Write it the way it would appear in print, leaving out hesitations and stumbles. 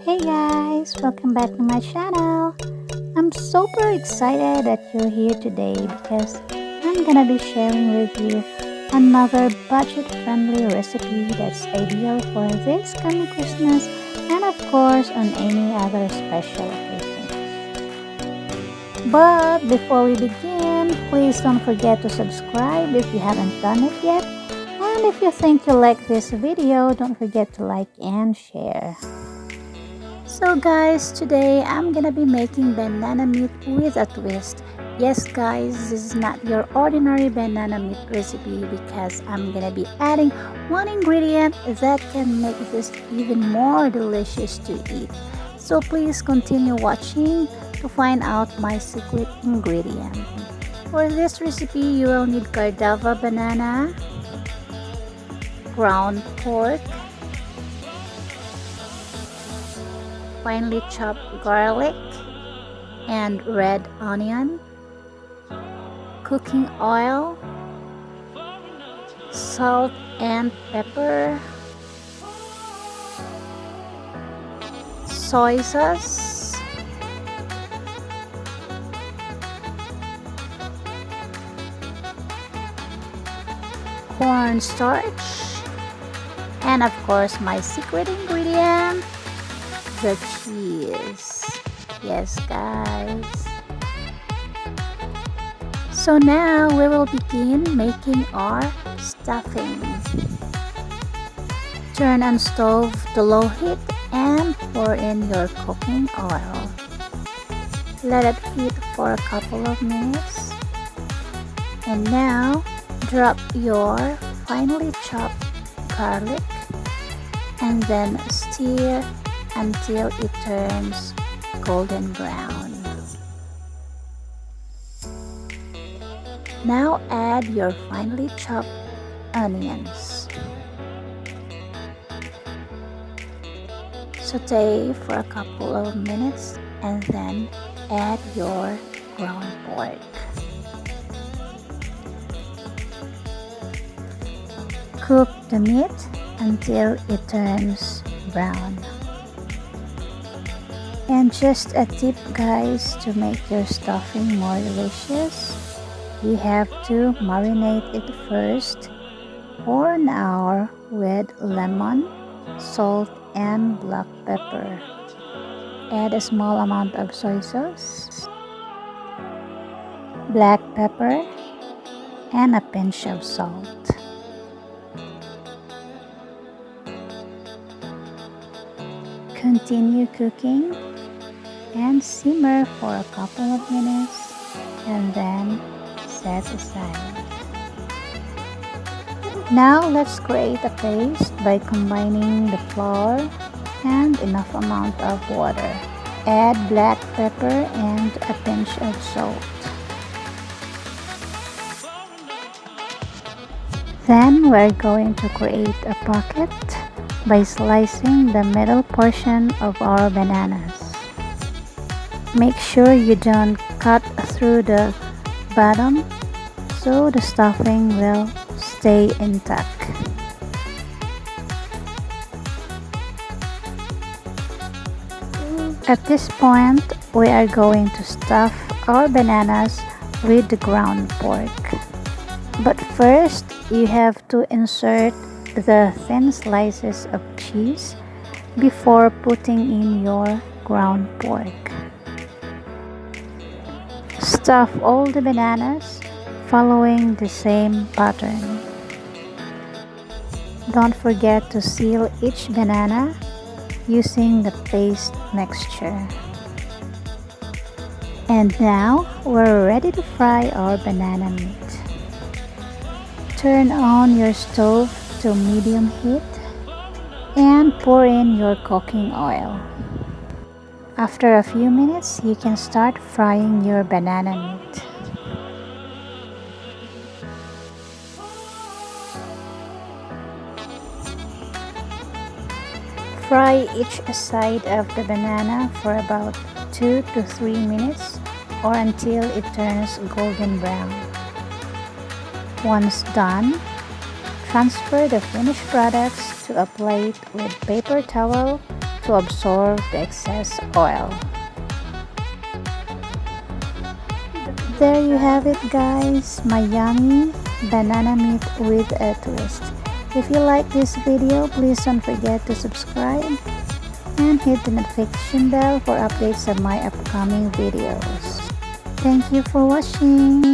Hey guys, welcome back to my channel. I'm super excited that you're here today because I'm gonna be sharing with you another budget-friendly recipe that's ideal for this coming Christmas and of course on any other special occasions. But before we begin, please don't forget to subscribe if you haven't done it yet. And if you think you like this video, don't forget to like and share. So guys, today I'm gonna be making banana meat with a twist. Yes guys, this is not your ordinary banana meat recipe because I'm gonna be adding one ingredient that can make this even more delicious to eat. So please continue watching to find out my secret ingredient. For this recipe, you will need Cardava banana, ground pork, finely chopped garlic and red onion, cooking oil, salt and pepper, soy sauce, cornstarch, and of course my secret ingredient, the cheese. Yes guys. So now we will begin making our stuffing. Turn on stove to low heat and pour in your cooking oil. Let it heat for a couple of minutes. And now drop your finely chopped garlic and then stir until it turns golden brown. Now add your finely chopped onions. Saute for a couple of minutes and then add your ground pork. Cook the meat until it turns brown. And just a tip guys, to make your stuffing more delicious, you have to marinate it first for an hour with lemon, salt and black pepper. Add a small amount of soy sauce, black pepper and a pinch of salt. Continue cooking and simmer for a couple of minutes and then set aside. Now let's create a paste by combining the flour and enough amount of water. Add black pepper and a pinch of salt. Then we're going to create a pocket by slicing the middle portion of our bananas. Make sure you don't cut through the bottom so the stuffing will stay intact. At this point, we are going to stuff our bananas with the ground pork. But first, you have to insert the thin slices of cheese before putting in your ground pork. Stuff all the bananas following the same pattern. Don't forget to seal each banana using the paste mixture. And now we're ready to fry our banana meat. Turn on your stove to medium heat and pour in your cooking oil. After a few minutes, you can start frying your banana meat. Fry each side of the banana for about 2 to 3 minutes or until it turns golden brown. Once done, transfer the finished products to a plate with paper towel to absorb the excess oil. There you have it, guys, my yummy banana meat with a twist. If you like this video, please don't forget to subscribe and hit the notification bell for updates on my upcoming videos. Thank you for watching.